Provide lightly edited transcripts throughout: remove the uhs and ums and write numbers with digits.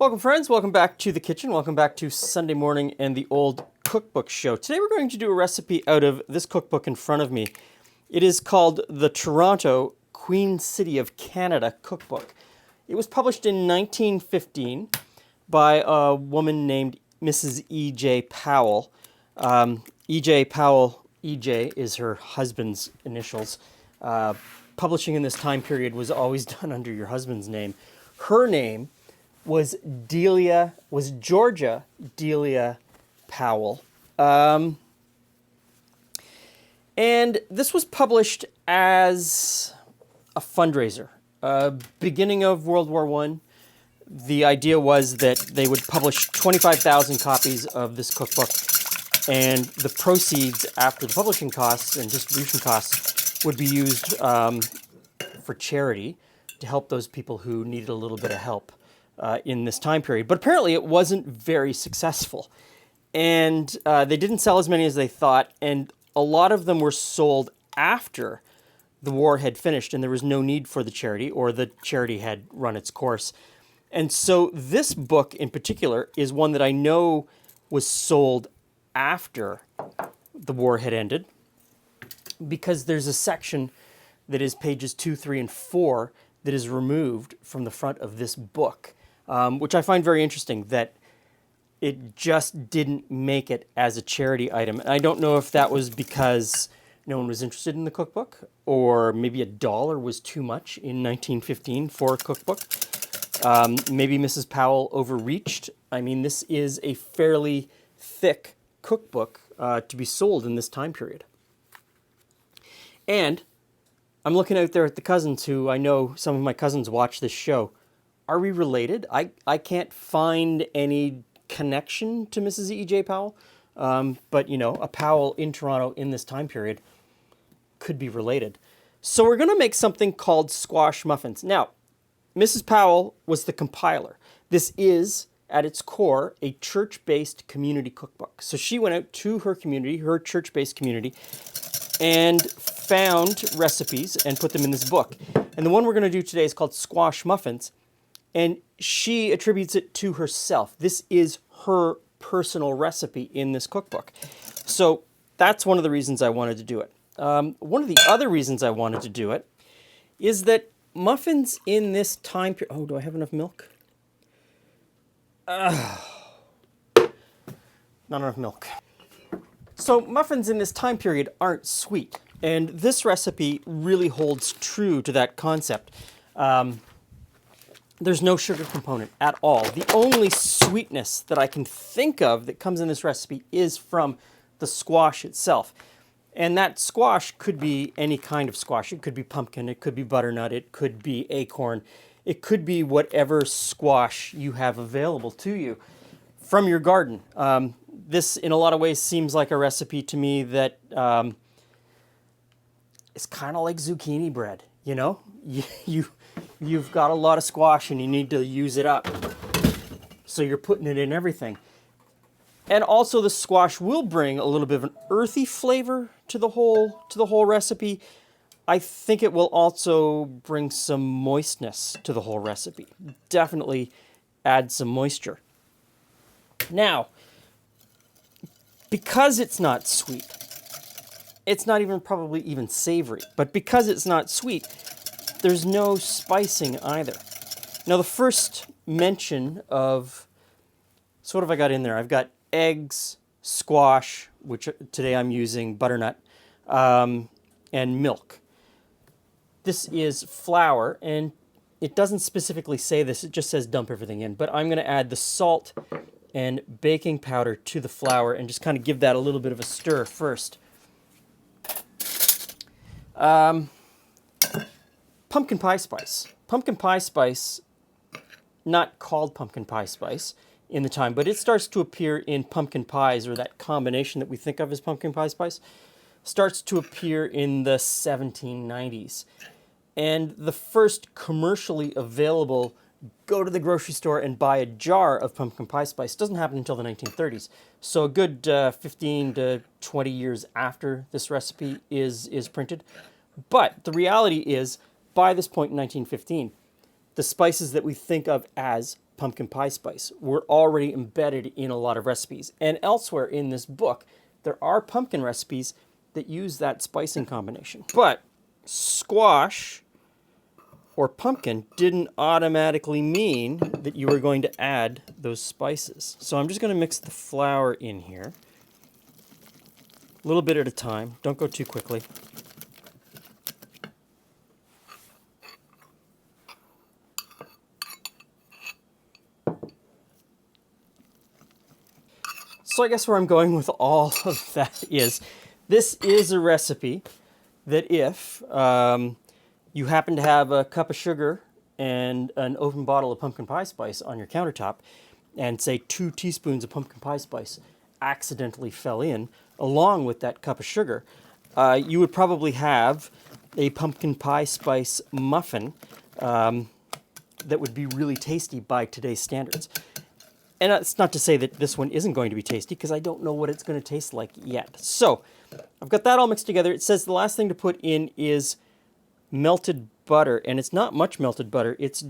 Welcome, friends. Welcome back to the kitchen. Welcome back to Sunday morning and the old cookbook show. Today we're going to do a recipe out of this cookbook in front of me. It is called the Toronto Queen City of Canada Cookbook. It was published in 1915 by a woman named Mrs. E.J. Powell. E.J. Powell, E.J. is her husband's initials. Publishing in this time period was always done under your husband's name. Her name was Georgia Delia Powell. And this was published as a fundraiser. Beginning of World War I, the idea was that they would publish 25,000 copies of this cookbook, and the proceeds after the publishing costs and distribution costs would be used for charity to help those people who needed a little bit of help in this time period. But apparently it wasn't very successful. And they didn't sell as many as they thought, and a lot of them were sold after the war had finished and there was no need for the charity, or the charity had run its course. And so this book in particular is one that I know was sold after the war had ended, because there's a section that is pages 2, 3, and 4 that is removed from the front of this book, which I find very interesting, that it just didn't make it as a charity item. And I don't know if that was because no one was interested in the cookbook, or maybe $1 was too much in 1915 for a cookbook. Maybe Mrs. Powell overreached. I mean, this is a fairly thick cookbook to be sold in this time period. And I'm looking out there at the cousins, who I know some of my cousins watch this show. Are we related? I can't find any connection to Mrs. E.J. Powell, but you know, a Powell in Toronto in this time period could be related. So we're going to make something called squash muffins. Now, Mrs. Powell was the compiler. This is, at its core, a church-based community cookbook. So she went out to her community, her church-based community, and found recipes and put them in this book. And the one we're going to do today is called squash muffins, and she attributes it to herself. This is her personal recipe in this cookbook. So that's one of the reasons I wanted to do it. One of the other reasons I wanted to do it is that muffins in this time period... Oh, do I have enough milk? Not enough milk. So muffins in this time period aren't sweet, and this recipe really holds true to that concept. There's no sugar component at all. The only sweetness that I can think of that comes in this recipe is from the squash itself. And that squash could be any kind of squash. It could be pumpkin, it could be butternut, it could be acorn, it could be whatever squash you have available to you from your garden. This, in a lot of ways, seems like a recipe to me that is kind of like zucchini bread, you know? You've got a lot of squash and you need to use it up. So you're putting it in everything. And also the squash will bring a little bit of an earthy flavor to the whole recipe. I think it will also bring some moistness to the whole recipe. Definitely add some moisture. Now, because it's not sweet, it's not even probably even savory, but because it's not sweet, there's no spicing either. Now, the first mention of, so what have I got in there? I've got eggs, squash, which today I'm using butternut, and milk. This is flour, and it doesn't specifically say this, it just says dump everything in, but I'm going to add the salt and baking powder to the flour and just kind of give that a little bit of a stir first. Pumpkin pie spice. Pumpkin pie spice, not called pumpkin pie spice in the time, but it starts to appear in pumpkin pies, or that combination that we think of as pumpkin pie spice, starts to appear in the 1790s. And the first commercially available go to the grocery store and buy a jar of pumpkin pie spice doesn't happen until the 1930s. So a good 15 to 20 years after this recipe is printed. But the reality is, by this point in 1915, the spices that we think of as pumpkin pie spice were already embedded in a lot of recipes. And elsewhere in this book, there are pumpkin recipes that use that spicing combination. But squash or pumpkin didn't automatically mean that you were going to add those spices. So I'm just going to mix the flour in here. A little bit at a time. Don't go too quickly. So I guess where I'm going with all of that is, this is a recipe that if you happen to have a cup of sugar and an open bottle of pumpkin pie spice on your countertop, and say 2 teaspoons of pumpkin pie spice accidentally fell in along with that cup of sugar, you would probably have a pumpkin pie spice muffin that would be really tasty by today's standards. And it's not to say that this one isn't going to be tasty, because I don't know what it's going to taste like yet. So I've got that all mixed together. It says the last thing to put in is melted butter, and it's not much melted butter. It's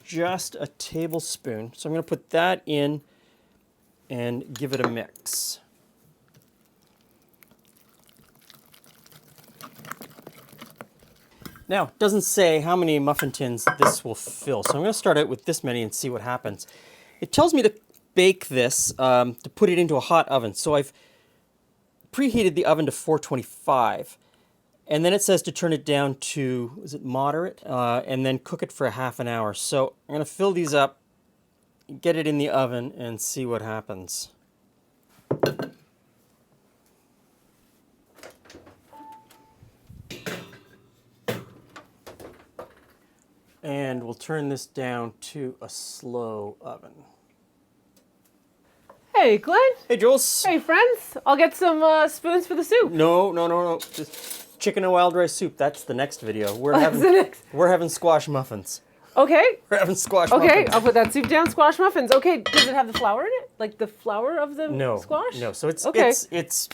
just a tablespoon. So I'm going to put that in and give it a mix. Now, it doesn't say how many muffin tins this will fill, so I'm going to start out with this many and see what happens. It tells me to bake this, to put it into a hot oven. So I've preheated the oven to 425, and then it says to turn it down to, is it moderate? And then cook it for a half an hour. So I'm going to fill these up, get it in the oven, and see what happens. And we'll turn this down to a slow oven. Hey, Glenn. Hey, Jules. Hey, friends. I'll get some spoons for the soup. No. Just chicken and wild rice soup. That's the next video. We're having squash muffins. Okay. We're having squash muffins. Okay, I'll put that soup down. Squash muffins. Okay, does it have the flour in it? Like the flour of the squash? No. So it's okay. it's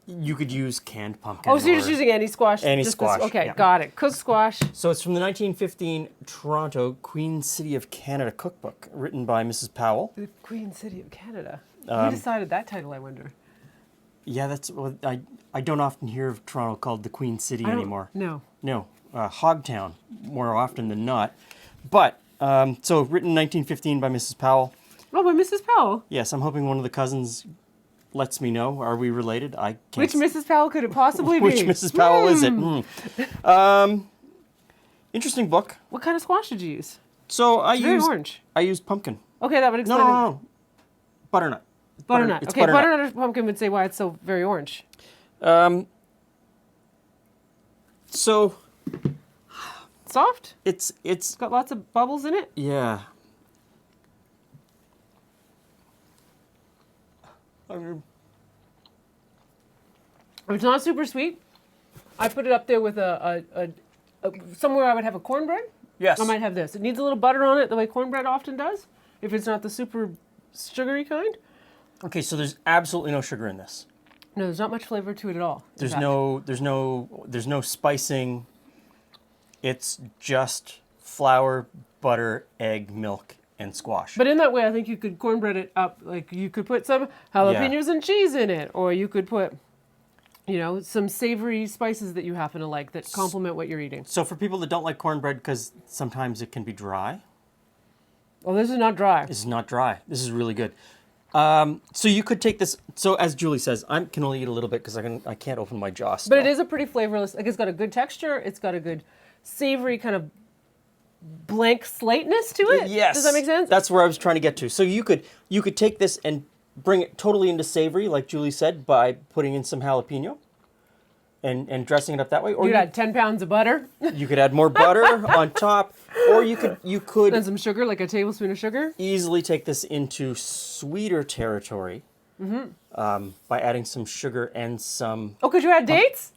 you could use canned pumpkin. Oh, so you're just using any squash? Any squash. Okay, yeah. got it. Cooked squash. So it's from the 1915 Toronto Queen City of Canada cookbook, written by Mrs. Powell. The Queen City of Canada. Who decided that title, I wonder? Yeah, that's I don't often hear of Toronto called the Queen City anymore. No. No, Hogtown more often than not. But so written in 1915 by Mrs. Powell. Oh, by Mrs. Powell. Yes, I'm hoping one of the cousins lets me know. Are we related? I can't. Which Mrs. Powell could it possibly be? Which Mrs. Powell is it? Interesting book. What kind of squash did you use? So very orange. I used pumpkin. Okay, that would explain. No. Butternut. Butternut. It's Okay, butternut or pumpkin would say why it's so very orange. So soft? It's got lots of bubbles in it? Yeah. It's not super sweet. I put it up there with a somewhere I would have a cornbread. Yes. I might have this. It needs a little butter on it the way cornbread often does, if it's not the super sugary kind. Okay, so there's absolutely no sugar in this. No, there's not much flavor to it at all. There's no spicing. It's just flour, butter, egg, milk, and squash. But in that way, I think you could cornbread it up. Like you could put some jalapenos and cheese in it, or you could put, some savory spices that you happen to like that complement what you're eating. So for people that don't like cornbread, because sometimes it can be dry. Well, this is not dry. This is not dry. This is really good. So you could take this. So as Julie says, I can only eat a little bit because I can't open my jaw still. But it is a pretty flavorless. Like it's got a good texture. It's got a good savory kind of blank slateness to it. Yes. Does that make sense? That's where I was trying to get to. So you could take this and bring it totally into savory, like Julie said, by putting in some jalapeno and dressing it up that way. Or you could add 10 pounds of butter. You could add more butter on top, or you could and some sugar, like a tablespoon of sugar. Easily take this into sweeter territory by adding some sugar and some. Oh, could you add dates?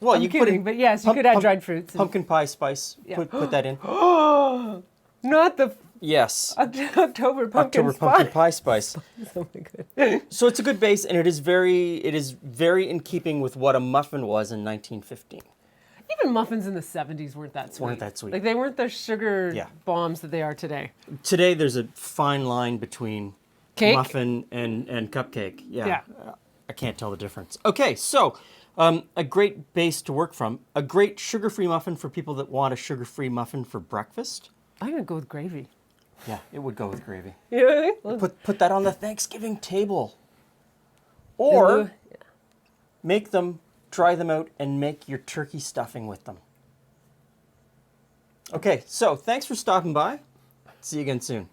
Well, I'm kidding, but yes, you could add dried fruits. Pumpkin pie spice. Yeah. Put that in. Not the yes October pumpkin pie spice. Oh my god. So it's a good base, and it is very in keeping with what a muffin was in 1915. Even muffins in the 70s weren't that sweet. Weren't that sweet. Like they weren't the sugar Yeah. bombs that they are today. Today, there's a fine line between Cake? muffin and cupcake. Yeah. Yeah. I can't tell the difference. Okay, so a great base to work from. A great sugar-free muffin for people that want a sugar-free muffin for breakfast. I'm gonna go with gravy. Yeah, it would go with gravy. You know what I mean? Put that on the Thanksgiving table. Or make them, dry them out, and make your turkey stuffing with them. Okay, so thanks for stopping by. See you again soon.